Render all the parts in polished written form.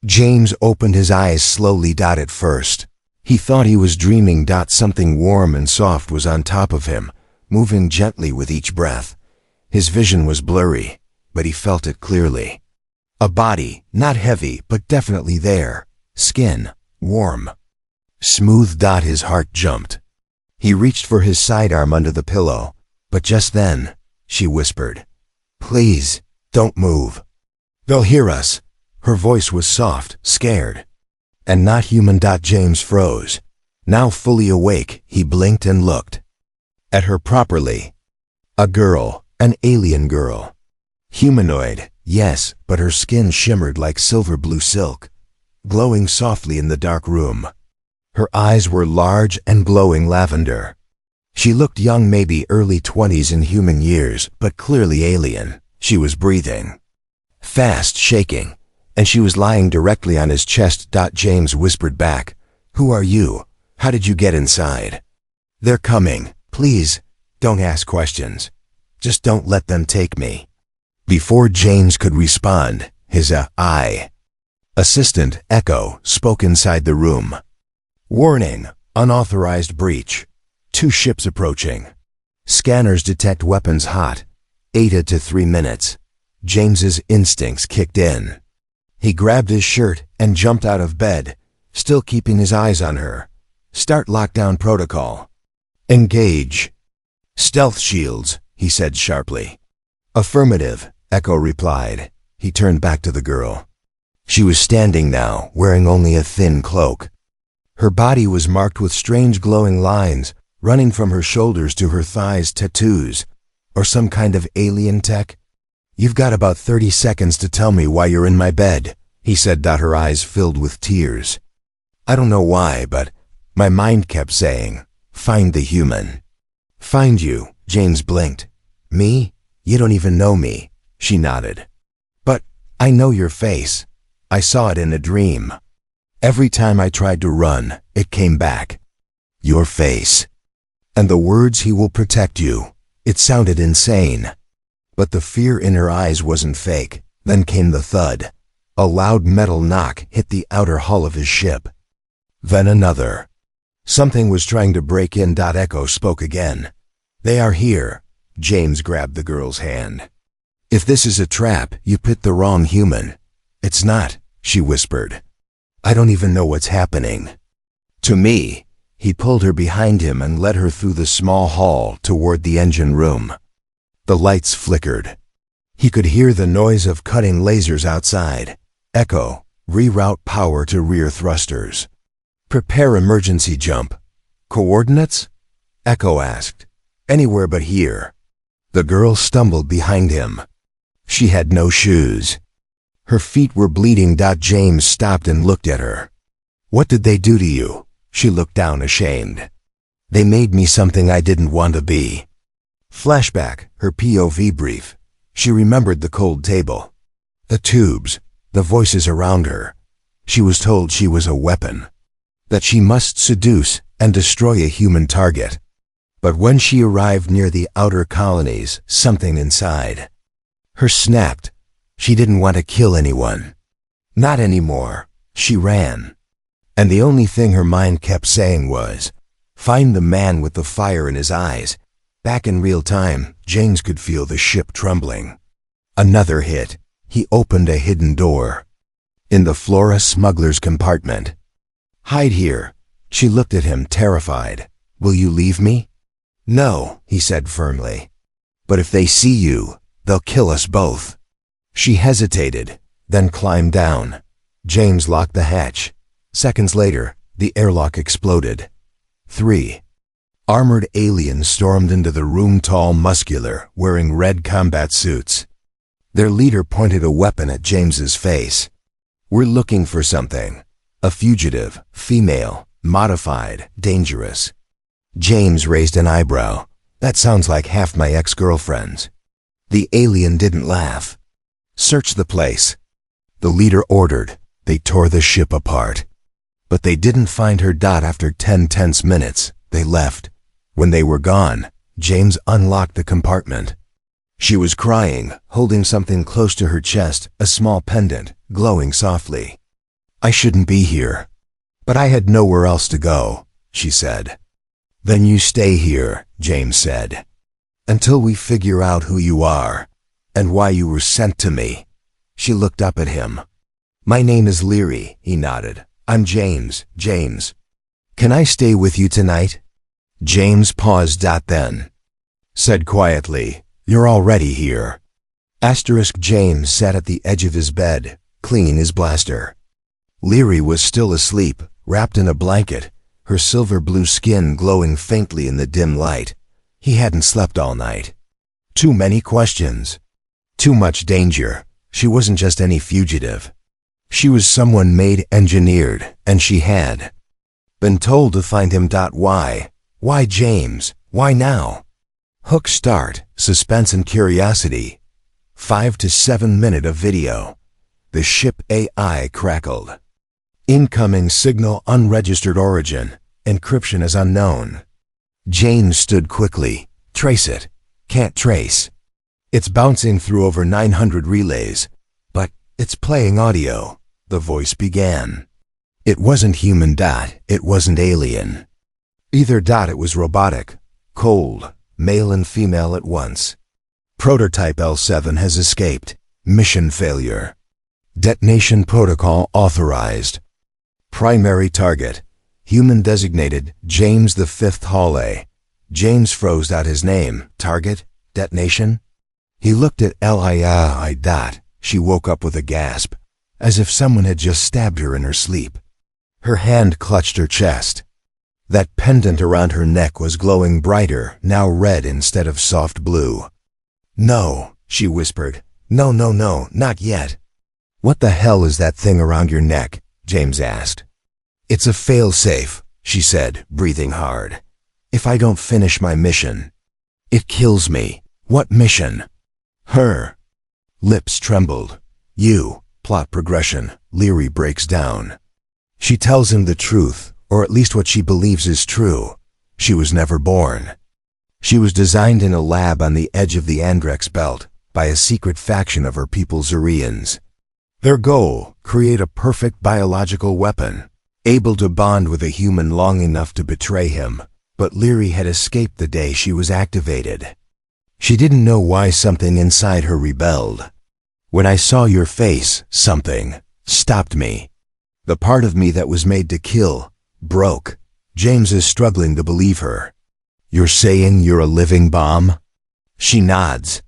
James opened his eyes slowly. At first, he thought he was dreaming. Something warm and soft was on top of him, moving gently with each breath. His vision was blurry, but he felt it clearly. A body, not heavy, but definitely there. Skin, warm, smooth. His heart jumped. He reached for his sidearm under the pillow, but just then, she whispered, "Please, don't move. They'll hear us." Her voice was soft, scared, and not human. James froze. Now fully awake, he blinked and looked at her properly. A girl, an alien girl. Humanoid, yes, but her skin shimmered like silver blue silk, glowing softly in the dark room. Her eyes were large and glowing lavender. She looked young, maybe early 20s in human years, but clearly alien. She was breathing fast, shaking, and she was lying directly on his chest. James whispered back, "Who are you? How did you get inside?" "They're coming. Please, don't ask questions. Just don't let them take me." Before James could respond, his assistant, Echo, spoke inside the room. "Warning, unauthorized breach. 2 ships approaching. Scanners detect weapons hot. 8 to 3 minutes. James's instincts kicked in. He grabbed his shirt and jumped out of bed, still keeping his eyes on her. "Start lockdown protocol. Engage stealth shields," he said sharply. "Affirmative," Echo replied. He turned back to the girl. She was standing now, wearing only a thin cloak. Her body was marked with strange glowing lines, running from her shoulders to her thighs. Tattoos, or some kind of alien tech. "You've got about 30 seconds to tell me why you're in my bed," he said. Her eyes filled with tears. "I don't know why, but my mind kept saying, find the human." "Find you?" James blinked. "Me? You don't even know me." She nodded. "But I know your face. I saw it in a dream. Every time I tried to run, it came back. Your face. And the words, 'He will protect you.' It sounded insane. But the fear in her eyes wasn't fake. Then came the thud. A loud metal knock hit the outer hull of his ship. Then another. Something was trying to break in. Echo spoke again. "They are here." James grabbed the girl's hand. "If this is a trap, you picked the wrong human." "It's not," she whispered. "I don't even know what's happening to me." He pulled her behind him and led her through the small hall toward the engine room. The lights flickered. He could hear the noise of cutting lasers outside. "Echo, reroute power to rear thrusters. Prepare emergency jump." "Coordinates?" Echo asked. "Anywhere but here." The girl stumbled behind him. She had no shoes. Her feet were bleeding. James stopped and looked at her. "What did they do to you?" She looked down, ashamed. "They made me something I didn't want to be." Flashback, her POV brief. She remembered the cold table, the tubes, the voices around her. She was told she was a weapon, that she must seduce and destroy a human target. But when she arrived near the outer colonies, something inside her snapped. She didn't want to kill anyone. Not anymore. She ran. And the only thing her mind kept saying was, "Find the man with the fire in his eyes." Back in real time, James could feel the ship trembling. Another hit. He opened a hidden door. In the Flora smuggler's compartment. "Hide here." She looked at him, terrified. "Will you leave me?" "No," he said firmly. "But if they see you, they'll kill us both." She hesitated, then climbed down. James locked the hatch. Seconds later, the airlock exploded. 3. Armored aliens stormed into the room, tall, muscular, wearing red combat suits. Their leader pointed a weapon at James's face. "We're looking for something. A fugitive, female, modified, dangerous." James raised an eyebrow. "That sounds like half my ex-girlfriends." The alien didn't laugh. "Search the place," the leader ordered. They tore the ship apart. But they didn't find her. After 10 tense minutes, they left. When they were gone, James unlocked the compartment. She was crying, holding something close to her chest, a small pendant, glowing softly. I shouldn't be here. But I had nowhere else to go, she said. Then you stay here, James said. Until we figure out who you are, and why you were sent to me. She looked up at him. My name is Leary, he nodded. I'm James. Can I stay with you tonight? James paused, then said quietly, You're already here. James sat at the edge of his bed, cleaning his blaster. Leary was still asleep, wrapped in a blanket, her silver blue skin glowing faintly in the dim light. He hadn't slept all night. Too many questions. Too much danger. She wasn't just any fugitive. She was someone made engineered, and she had been told to find him. Why? Why James? Why now? Hook start, suspense and curiosity. 5 to 7 minute of video. The ship AI crackled. Incoming signal unregistered origin. Encryption is unknown. James stood quickly. Trace it. Can't trace. It's bouncing through over 900 relays. But it's playing audio. The voice began. It wasn't human. It wasn't alien. Either. It was robotic. Cold. Male and female at once. Prototype L7 has escaped. Mission failure. Detonation protocol authorized. Primary target. Human designated James the Fifth Halley. James froze out his name. Target? Detonation? He looked at Lii. She woke up with a gasp, as if someone had just stabbed her in her sleep. Her hand clutched her chest. That pendant around her neck was glowing brighter, now red instead of soft blue. No, she whispered. No, not yet. What the hell is that thing around your neck? James asked. It's a fail-safe, she said, breathing hard. If I don't finish my mission, it kills me. What mission? Her. Lips trembled. You. Plot progression. Leary breaks down. She tells him the truth, or at least what she believes is true. She was never born. She was designed in a lab on the edge of the Andrex belt by a secret faction of her people, Zurians. Their goal, create a perfect biological weapon, able to bond with a human long enough to betray him. But Leary had escaped the day she was activated. She didn't know why something inside her rebelled. When I saw your face, something stopped me. The part of me that was made to kill broke. James is struggling to believe her. You're saying you're a living bomb? She nods.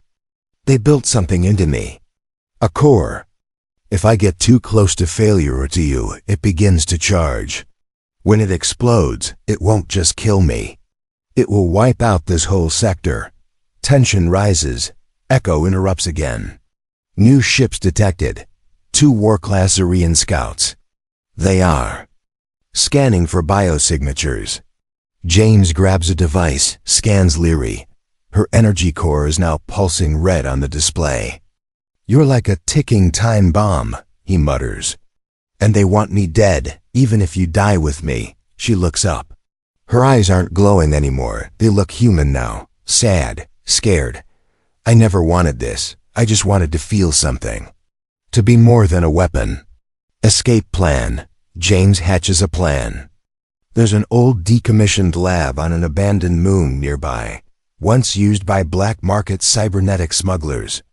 They built something into me. A core. If I get too close to failure or to you, it begins to charge. When it explodes, it won't just kill me. It will wipe out this whole sector. Tension rises. Echo interrupts again. New ships detected. 2 war-class Zurian scouts. They are scanning for biosignatures. James grabs a device, scans Leary. Her energy core is now pulsing red on the display. You're like a ticking time bomb, he mutters. And they want me dead, even if you die with me. She looks up. Her eyes aren't glowing anymore. They look human now. Sad, scared. I never wanted this. I just wanted to feel something. To be more than a weapon. Escape plan. James hatches a plan. There's an old decommissioned lab on an abandoned moon nearby, once used by black market cybernetic smugglers.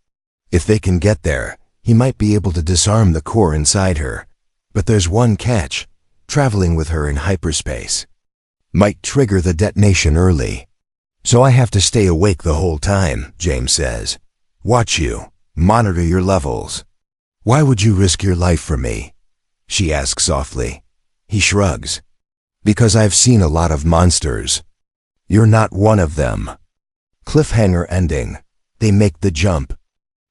If they can get there, he might be able to disarm the core inside her. But there's one catch. Traveling with her in hyperspace might trigger the detonation early. So I have to stay awake the whole time, James says. Watch you. Monitor your levels. Why would you risk your life for me? She asks softly. He shrugs. Because I've seen a lot of monsters. You're not one of them. Cliffhanger ending. They make the jump.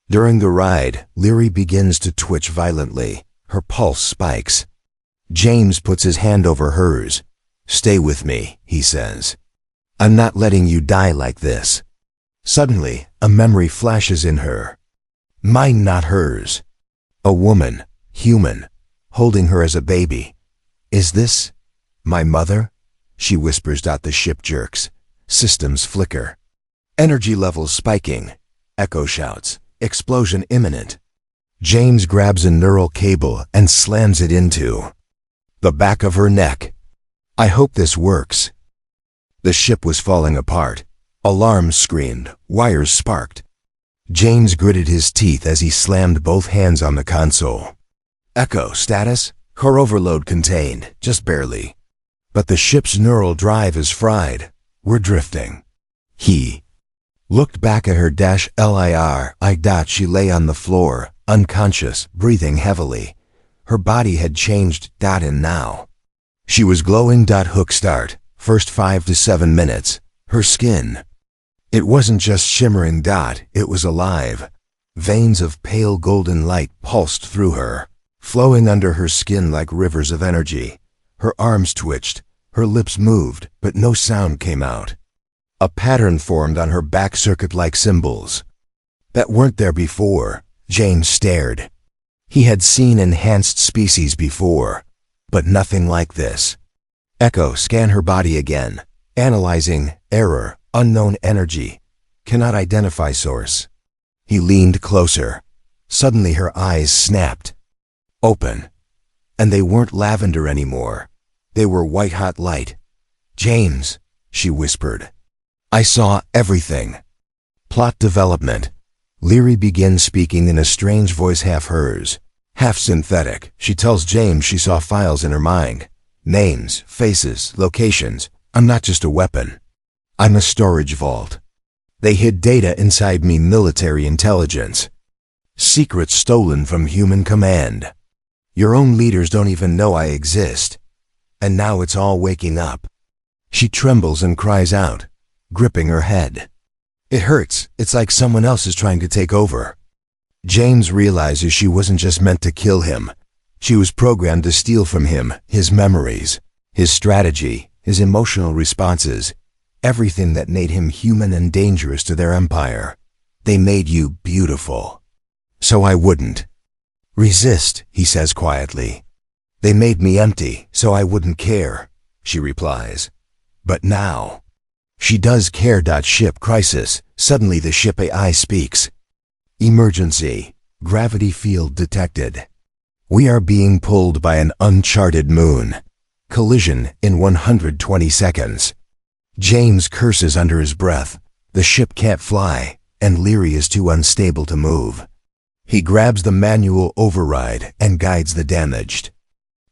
During the ride, Leary begins to twitch violently. Her pulse spikes. James puts his hand over hers. Stay with me, he says. I'm not letting you die like this. Suddenly, a memory flashes in her. Mine, not hers. A woman, human, holding her as a baby. Is this my mother? She whispers. The ship jerks. Systems flicker. Energy levels spiking. Echo shouts. Explosion imminent. James grabs a neural cable and slams it into the back of her neck. I hope this works. The ship was falling apart. Alarms screamed, wires sparked. James gritted his teeth as he slammed both hands on the console. Echo, status? Core overload contained, just barely. But the ship's neural drive is fried. We're drifting. He looked back at her -LIR. She lay on the floor, unconscious, breathing heavily. Her body had changed. And now she was glowing. Hook start. First 5 to 7 minutes. Her skin. It wasn't just shimmering. It was alive. Veins of pale golden light pulsed through her, flowing under her skin like rivers of energy. Her arms twitched. Her lips moved, but no sound came out. A pattern formed on her back, circuit-like symbols that weren't there before. James stared. He had seen enhanced species before, but nothing like this. Echo, scan her body again. Analyzing. Error. Unknown energy. Cannot identify source. He leaned closer. Suddenly her eyes snapped open. And they weren't lavender anymore. They were white-hot light. James, she whispered. I saw everything. Plot development. Leary begins speaking in a strange voice, half hers, half synthetic. She tells James she saw files in her mind. Names, faces, locations. I'm not just a weapon. I'm a storage vault. They hid data inside me, military intelligence. Secrets stolen from human command. Your own leaders don't even know I exist. And now it's all waking up. She trembles and cries out, gripping her head. It hurts. It's like someone else is trying to take over. James realizes she wasn't just meant to kill him. She was programmed to steal from him his memories, his strategy, his emotional responses, everything that made him human and dangerous to their empire. They made you beautiful. So I wouldn't resist, he says quietly. They made me empty, so I wouldn't care, she replies. But now, she does care. Ship crisis. Suddenly the ship AI speaks. Emergency. Gravity field detected. We are being pulled by an uncharted moon. Collision in 120 seconds. James curses under his breath. The ship can't fly, and Leary is too unstable to move. He grabs the manual override and guides the damaged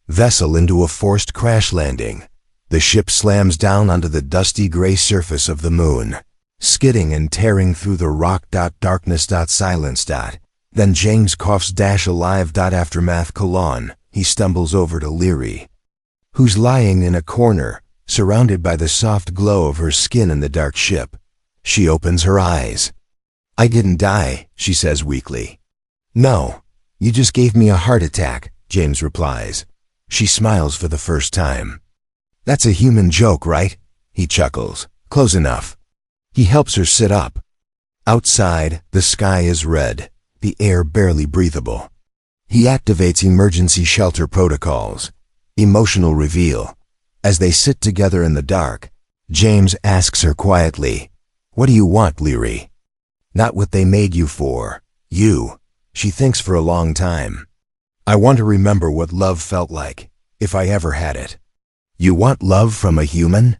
vessel into a forced crash landing. The ship slams down onto the dusty gray surface of the moon, skidding and tearing through the rock. Darkness. Silence. Then James coughs. Alive. Aftermath. He stumbles over to Leary, who's lying in a corner, surrounded by the soft glow of her skin in the dark ship. She opens her eyes. I didn't die, she says weakly. No, you just gave me a heart attack, James replies. She smiles for the first time. That's a human joke, right? He chuckles. Close enough. He helps her sit up. Outside, the sky is red, the air barely breathable. He activates emergency shelter protocols. Emotional reveal. As they sit together in the dark, James asks her quietly, What do you want, Leary? Not what they made you for. You. She thinks for a long time. I want to remember what love felt like, if I ever had it. You want love from a human?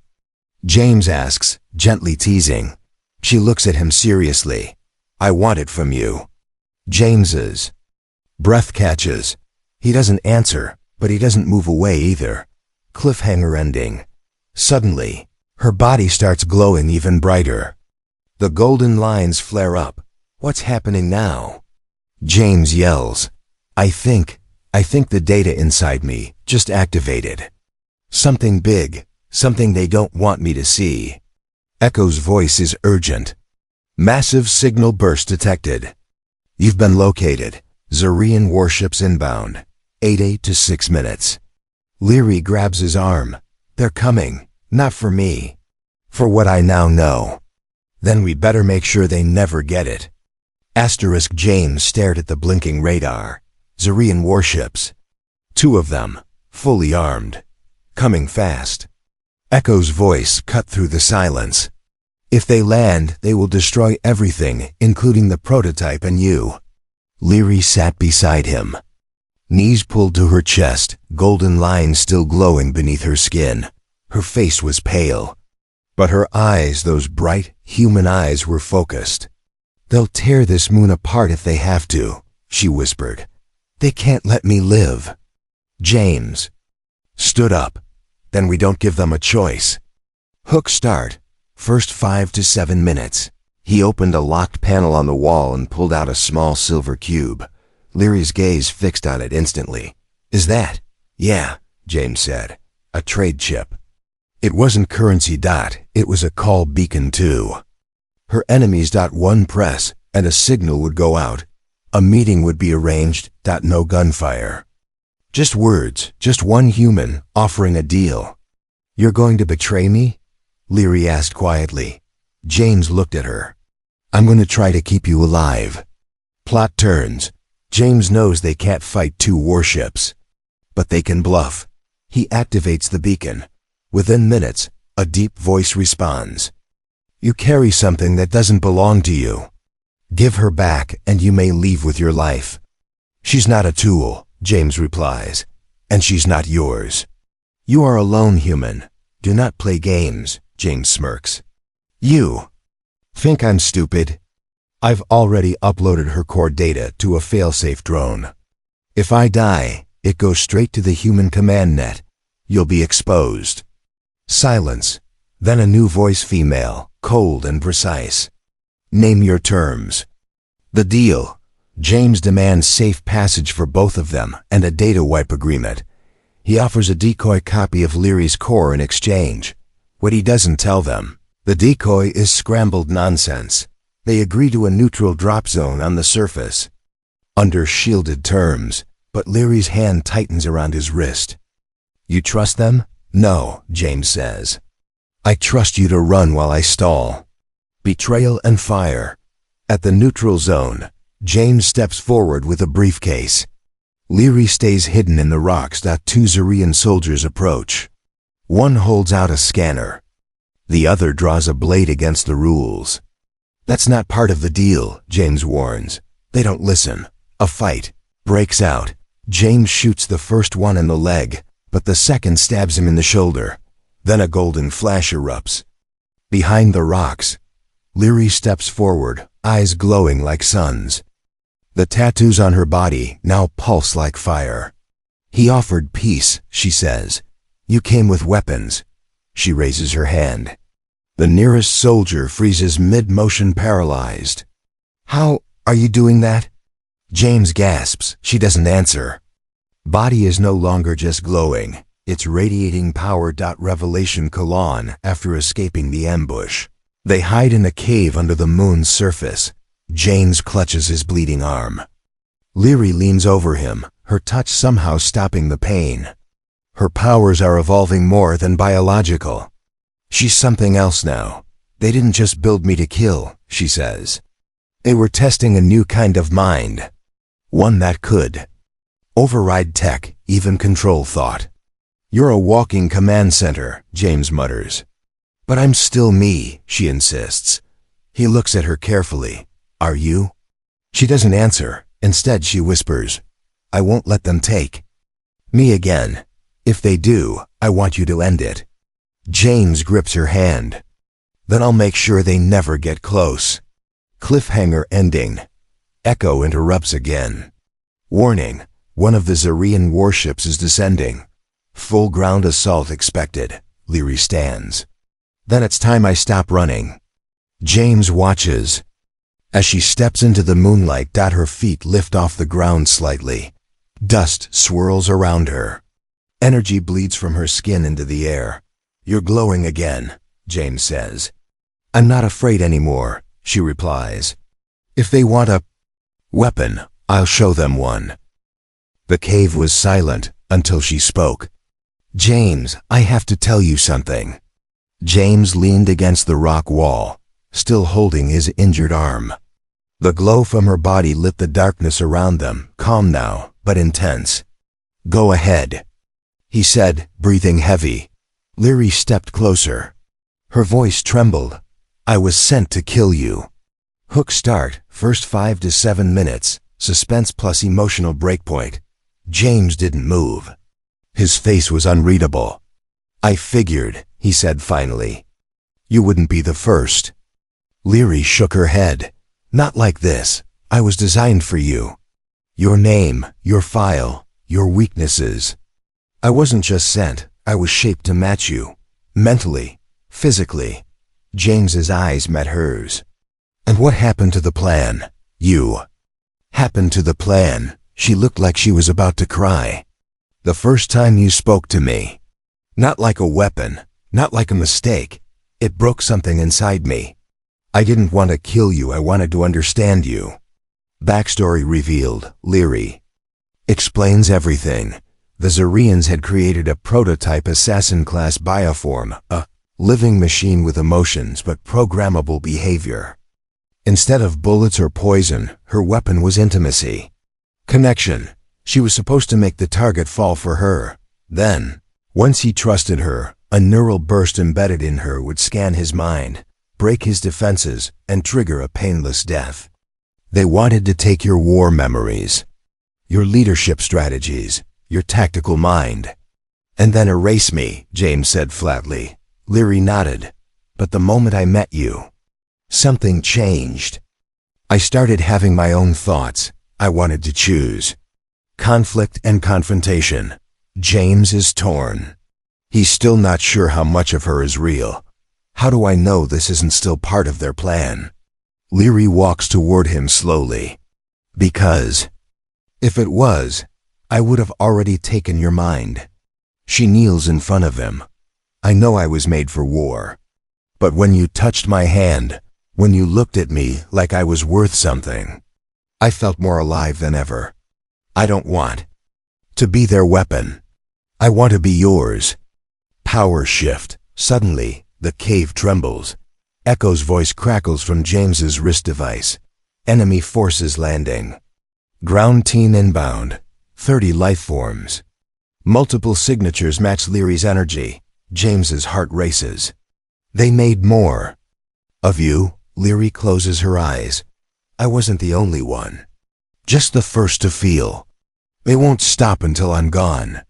James asks, gently teasing. She looks at him seriously. I want it from you. James's breath catches. He doesn't answer, but he doesn't move away either. Cliffhanger ending. Suddenly, her body starts glowing even brighter. The golden lines flare up. What's happening now? James yells. I think the data inside me just activated. Something big, something they don't want me to see. Echo's voice is urgent. Massive signal burst detected. You've been located. Zarian warships inbound. 8 to 6 minutes. Leary grabs his arm. They're coming, not for me. For what I now know. Then we better make sure they never get it. Asterisk. James stared at the blinking radar. Zarian warships. 2 of them, fully armed. Coming fast. Echo's voice cut through the silence. If they land, they will destroy everything, including the prototype and you. Leary sat beside him. Knees pulled to her chest, golden lines still glowing beneath her skin. Her face was pale, but her eyes, those bright, human eyes, were focused. "They'll tear this moon apart if they have to," she whispered. "They can't let me live." James stood up. "Then we don't give them a choice." Hook start. First 5 to 7 minutes. He opened a locked panel on the wall and pulled out a small silver cube. Leary's gaze fixed on it instantly. "Is that?" "Yeah," James said. "A trade chip." It wasn't currency. It was a call beacon too. Her enemies. One press, and a signal would go out. A meeting would be arranged. No gunfire. Just words, just one human offering a deal. "You're going to betray me?" Leary asked quietly. James looked at her. "I'm going to try to keep you alive." Plot turns. James knows they can't fight 2 warships, but they can bluff. He activates the beacon. Within minutes, a deep voice responds. "You carry something that doesn't belong to you. Give her back and you may leave with your life." "She's not a tool," James replies, "and she's not yours. You are alone, human. Do not play games," James smirks. "You think I'm stupid? I've already uploaded her core data to a failsafe drone. If I die, it goes straight to the human command net. You'll be exposed." Silence. Then a new voice, female, cold and precise. "Name your terms." "The deal." James demands safe passage for both of them and a data wipe agreement. He offers a decoy copy of Leary's core in exchange. What he doesn't tell them, the decoy is scrambled nonsense. They agree to a neutral drop zone on the surface, under shielded terms, but Leary's hand tightens around his wrist. "You trust them?" "No," James says. "I trust you to run while I stall." Betrayal and fire. At the neutral zone, James steps forward with a briefcase. Leary stays hidden in the rocks. 2 Zarian soldiers approach. One holds out a scanner. The other draws a blade against the rules. "That's not part of the deal," James warns. They don't listen. A fight breaks out. James shoots the first one in the leg, but the second stabs him in the shoulder. Then a golden flash erupts. Behind the rocks, Leary steps forward, eyes glowing like suns. The tattoos on her body now pulse like fire. "He offered peace," she says. "You came with weapons." She raises her hand. The nearest soldier freezes mid-motion, paralyzed. "How are you doing that?" James gasps. She doesn't answer. Body is no longer just glowing. It's radiating power. Revelation Colon after escaping the ambush. They hide in a cave under the moon's surface. James clutches his bleeding arm. Leary leans over him, her touch somehow stopping the pain. Her powers are evolving more than biological. "She's something else now. They didn't just build me to kill," she says. "They were testing a new kind of mind. One that could override tech, even control thought." "You're a walking command center," James mutters. "But I'm still me," she insists. He looks at her carefully. "Are you?" She doesn't answer. Instead, she whispers, "I won't let them take me again. If they do, I want you to end it." James grips her hand. "Then I'll make sure they never get close." Cliffhanger ending. Echo interrupts again. Warning, one of the Zarian warships is descending. Full ground assault expected. Leary stands. "Then it's time I stop running." James watches. As she steps into the moonlight, her feet lift off the ground slightly. Dust swirls around her. Energy bleeds from her skin into the air. "You're glowing again," James says. "I'm not afraid anymore," she replies. "If they want a weapon, I'll show them one." The cave was silent until she spoke. "James, I have to tell you something." James leaned against the rock wall, still holding his injured arm. The glow from her body lit the darkness around them, calm now, but intense. "Go ahead," he said, breathing heavy. Leary stepped closer. Her voice trembled. "I was sent to kill you." Hook start, first 5 to 7 minutes. Suspense plus emotional breakpoint. James didn't move. His face was unreadable. "I figured," he said finally. "You wouldn't be the first." Leary shook her head. "Not like this. I was designed for you. Your name, your file, your weaknesses. I wasn't just sent, I was shaped to match you. Mentally, physically." James's eyes met hers. "And what happened to the plan? You." "Happened to the plan?" She looked like she was about to cry. "The first time you spoke to me. Not like a weapon, not like a mistake. It broke something inside me. I didn't want to kill you, I wanted to understand you." Backstory revealed. Leary explains everything. The Zarians had created a prototype assassin-class bioform, a living machine with emotions but programmable behavior. Instead of bullets or poison, her weapon was intimacy. Connection. She was supposed to make the target fall for her. Then, once he trusted her, a neural burst embedded in her would scan his mind, break his defenses, and trigger a painless death. They wanted to take your war memories, your leadership strategies, your tactical mind, and then erase me, James said flatly. Leary nodded. "But the moment I met you, something changed. I started having my own thoughts. I wanted to choose. Conflict and confrontation." James is torn. He's still not sure how much of her is real. "How do I know this isn't still part of their plan?" Leary walks toward him slowly. "Because if it was, I would have already taken your mind." She kneels in front of him. "I know I was made for war. But when you touched my hand, when you looked at me like I was worth something, I felt more alive than ever. I don't want to be their weapon. I want to be yours." Power shift. Suddenly, the cave trembles. Echo's voice crackles from James's wrist device. "Enemy forces landing. Ground team inbound. 30 life forms." Multiple signatures match Leary's energy. James's heart races. "They made more of you." Leary closes her eyes. "I wasn't the only one. Just the first to feel. They won't stop until I'm gone.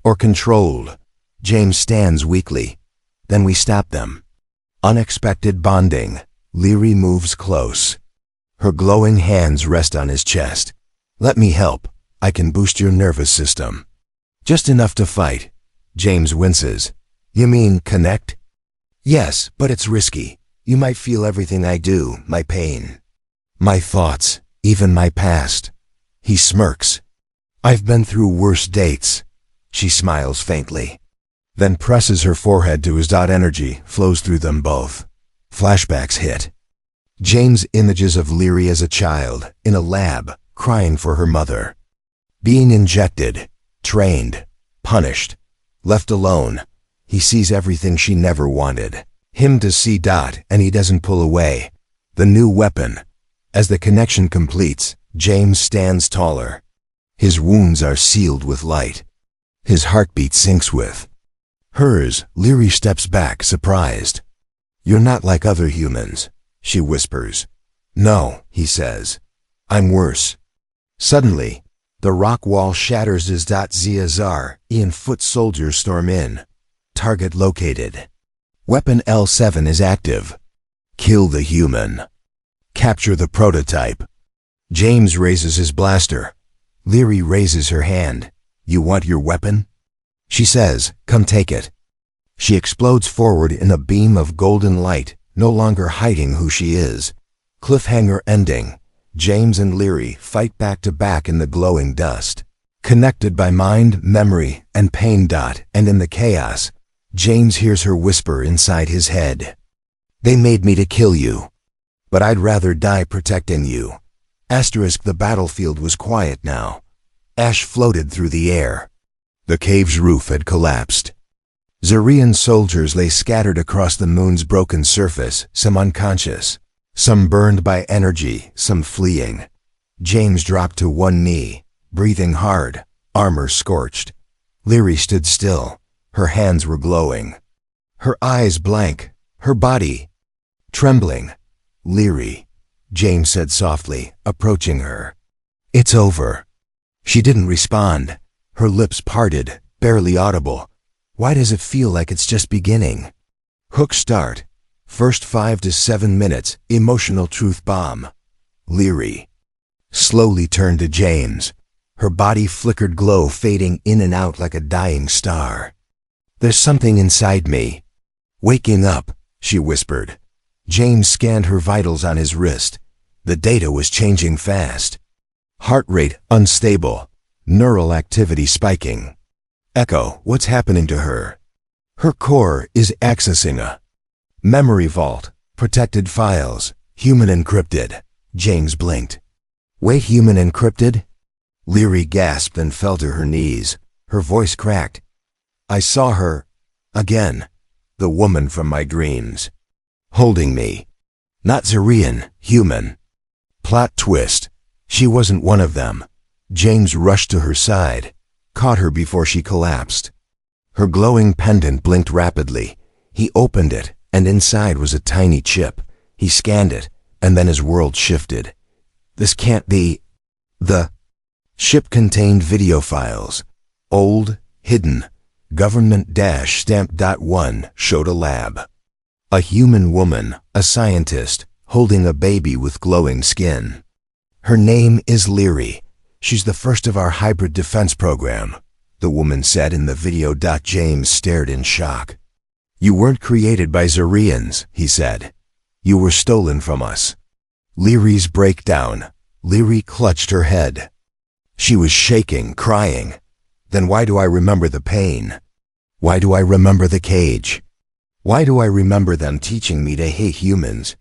Or controlled." James stands weakly. "Then we stop them." Unexpected bonding. Leary moves close. Her glowing hands rest on his chest. "Let me help. I can boost your nervous system. Just enough to fight." James winces. "You mean connect?" "Yes, but it's risky. You might feel everything I do, my pain, my thoughts, even my past." He smirks. "I've been through worse dates." She smiles faintly, then presses her forehead to his. Energy flows through them both. Flashbacks hit. James images of Leary as a child, in a lab, crying for her mother. Being injected, trained, punished, left alone. He sees everything she never wanted. Him to see. And he doesn't pull away. The new weapon. As the connection completes, James stands taller. His wounds are sealed with light. His heartbeat syncs with hers. Leary steps back, surprised. "You're not like other humans," she whispers. "No," he says. "I'm worse." Suddenly, the rock wall shatters as Zazar and foot soldiers storm in. Target located. Weapon L7 is active. Kill the human. Capture the prototype. James raises his blaster. Leary raises her hand. "You want your weapon?" She says, "Come take it." She explodes forward in a beam of golden light, no longer hiding who she is. Cliffhanger ending. James and Leary fight back to back in the glowing dust. Connected by mind, memory, and pain. And in the chaos, James hears her whisper inside his head. "They made me to kill you. But I'd rather die protecting you." The battlefield was quiet now. Ash floated through the air. The cave's roof had collapsed. Zarian soldiers lay scattered across the moon's broken surface, some unconscious, some burned by energy, some fleeing. James dropped to one knee, breathing hard, armor scorched. Leary stood still. Her hands were glowing. Her eyes blank, her body trembling. "Leary," James said softly, approaching her. It's over. She didn't respond. Her lips parted, barely audible. Why does it feel like it's just beginning? Hook start. First 5 to 7 minutes, emotional truth bomb. Leary slowly turned to James. Her body flickered glow fading in and out like a dying star. There's something inside me. Waking up, she whispered. James scanned her vitals on his wrist. The data was changing fast. Heart rate unstable. Neural activity spiking. Echo, what's happening to her? Her core is accessing a memory vault. Protected files. Human encrypted. James blinked. Wait, human encrypted? Leary gasped and fell to her knees. Her voice cracked. I saw her. Again. The woman from my dreams. Holding me. Not Zarian, human. Plot twist. She wasn't one of them. James rushed to her side, caught her before she collapsed. Her glowing pendant blinked rapidly. He opened it, and inside was a tiny chip. He scanned it, and then his world shifted. This can't be. The chip contained video files. Old, hidden. Government-stamp.1 showed a lab. A human woman, a scientist, holding a baby with glowing skin. Her name is Leary. She's the first of our hybrid defense program, the woman said in the video. James stared in shock. You weren't created by Zarians, he said. You were stolen from us. Leary's breakdown. Leary clutched her head. She was shaking, crying. Then why do I remember the pain? Why do I remember the cage? Why do I remember them teaching me to hate humans?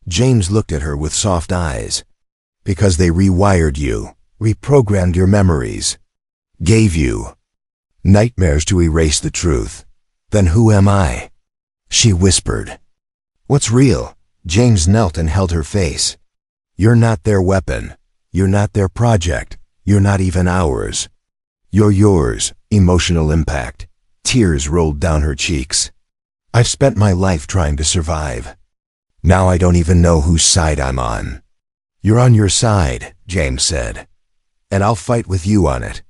James looked at her with soft eyes. Because they rewired you, reprogrammed your memories, gave you nightmares to erase the truth. Then who am I? She whispered. What's real? James knelt and held her face. You're not their weapon. You're not their project. You're not even ours. You're yours. Emotional impact. Tears rolled down her cheeks. I've spent my life trying to survive. Now I don't even know whose side I'm on. You're on your side, James said. And I'll fight with you on it.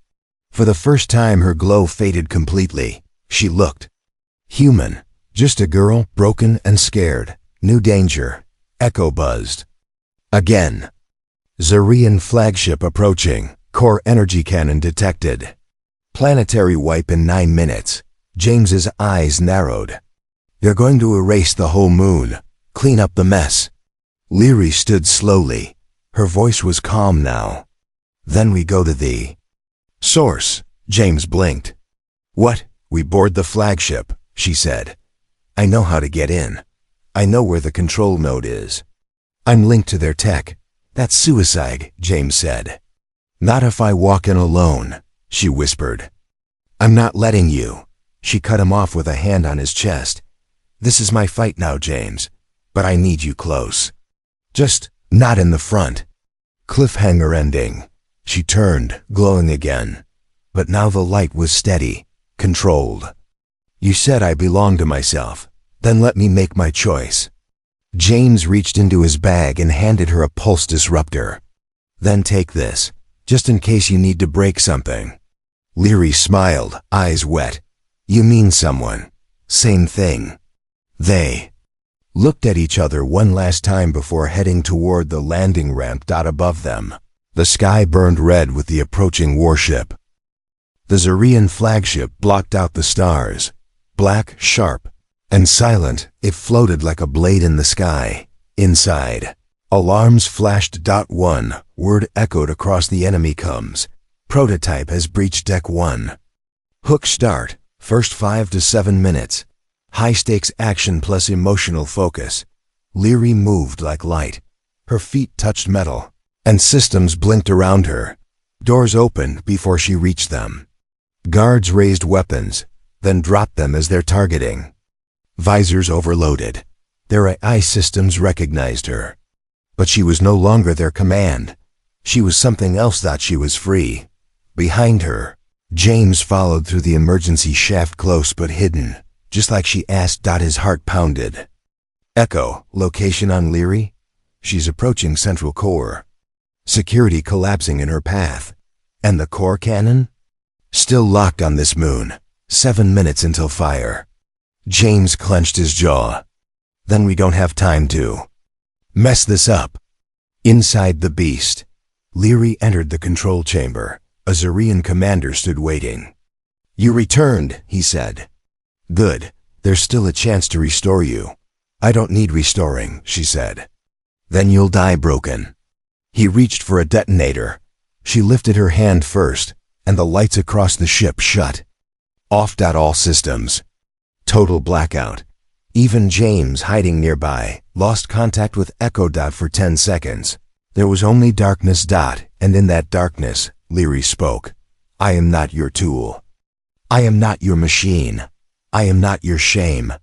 For the first time her glow faded completely. She looked human. Just a girl, broken and scared. New danger. Echo buzzed. Again. Zarian flagship approaching. Core energy cannon detected. Planetary wipe in 9 minutes. James's eyes narrowed. They're going to erase the whole moon. Clean up the mess. Leary stood slowly. Her voice was calm now. Then we go to the source. James blinked. What? We board the flagship, she said. I know how to get in. I know where the control node is. I'm linked to their tech. That's suicide, James said. Not if I walk in alone, she whispered. I'm not letting you. She cut him off with a hand on his chest. This is my fight now, James. But I need you close. Just not in the front. Cliffhanger ending. She turned, glowing again. But now the light was steady, controlled. You said I belong to myself. Then let me make my choice. James reached into his bag and handed her a pulse disruptor. Then take this, just in case you need to break something. Leary smiled, eyes wet. You mean someone. Same thing. They looked at each other one last time before heading toward the landing ramp. Above them, the sky burned red with the approaching warship. The Zarian flagship blocked out the stars. Black, sharp, and silent, it floated like a blade in the sky. Inside, alarms flashed. 1 word echoed across the enemy comes. Prototype has breached Deck 1. Hook start, first 5 to 7 minutes. High-stakes action plus emotional focus. Leary moved like light. Her feet touched metal, and systems blinked around her. Doors opened before she reached them. Guards raised weapons, then dropped them as their targeting. Visors overloaded. Their AI systems recognized her. But she was no longer their command. She was something else. She was free. Behind her, James followed through the emergency shaft, close but hidden. Just like she asked. His heart pounded. Echo, location on Leary? She's approaching Central Core. security collapsing in her path. And the core cannon? Still locked on this moon. 7 minutes until fire. James clenched his jaw. Then we don't have time to mess this up. Inside the beast, Leary entered the control chamber. A Zarian commander stood waiting. You returned, he said. Good. There's still a chance to restore you. I don't need restoring, she said. Then you'll die broken. He reached for a detonator. She lifted her hand first, and the lights across the ship shut. Off. All systems. Total blackout. Even James, hiding nearby, lost contact with Echo. For 10 seconds. There was only darkness. And in that darkness, Leary spoke. I am not your tool. I am not your machine. I am not your shame.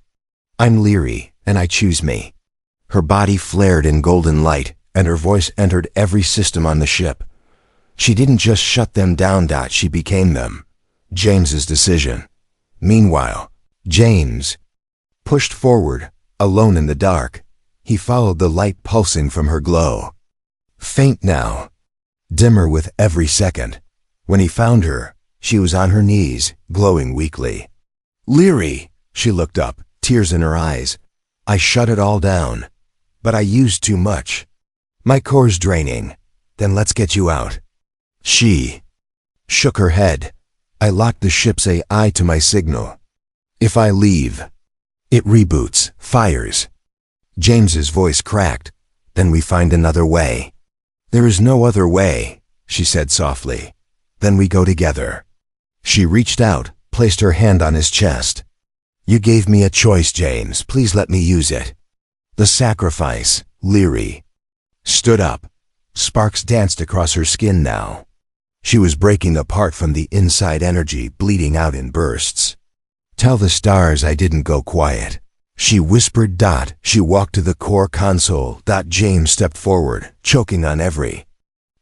I'm Leary, and I choose me. Her body flared in golden light, and her voice entered every system on the ship. She didn't just shut them down. She became them. James's decision. Meanwhile, James pushed forward, alone in the dark. He followed the light pulsing from her glow. Faint now, dimmer with every second. When he found her, she was on her knees, glowing weakly. Leary, she looked up, tears in her eyes. I shut it all down, but I used too much. My core's draining. Then let's get you out. She shook her head. I locked the ship's AI to my signal. If I leave, it reboots, fires. James's voice cracked. Then we find another way. There is no other way, she said softly. Then we go together. She reached out, placed her hand on his chest. You gave me a choice, James. Please let me use it. The sacrifice, Leary stood up. Sparks danced across her skin now. She was breaking apart from the inside energy, bleeding out in bursts. Tell the stars I didn't go quiet, she whispered. She walked to the core console. James stepped forward, choking on every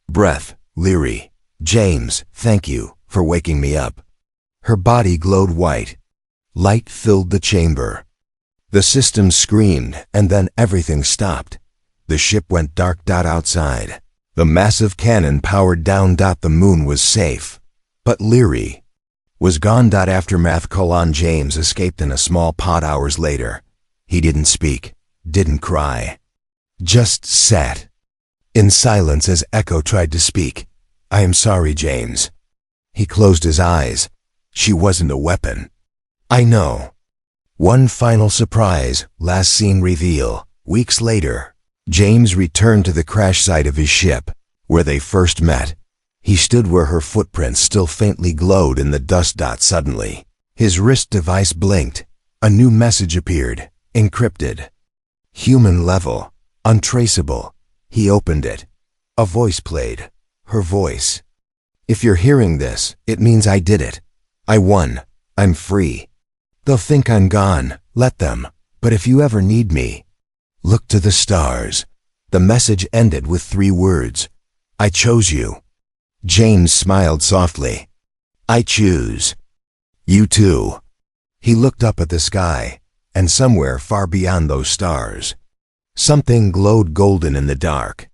breath. Leary. James, thank you for waking me up. Her body glowed white. Light filled the chamber. The system screamed, and then everything stopped. The ship went dark. Outside, the massive cannon powered down. The moon was safe. But Leary was gone. Aftermath. James escaped in a small pod hours later. He didn't speak, didn't cry. Just sat in silence as Echo tried to speak. I am sorry, James. He closed his eyes. She wasn't a weapon. I know. One final surprise, last scene reveal. Weeks later, James returned to the crash site of his ship, where they first met. He stood where her footprints still faintly glowed in the dust. Suddenly, his wrist device blinked. A new message appeared, encrypted. Human level, untraceable. He opened it. A voice played. Her voice. If you're hearing this, it means I did it. I won. I'm free. They'll think I'm gone. Let them. But if you ever need me, look to the stars. The message ended with 3 words. I chose you. James smiled softly. I choose you too. He looked up at the sky, and somewhere far beyond those stars, something glowed golden in the dark.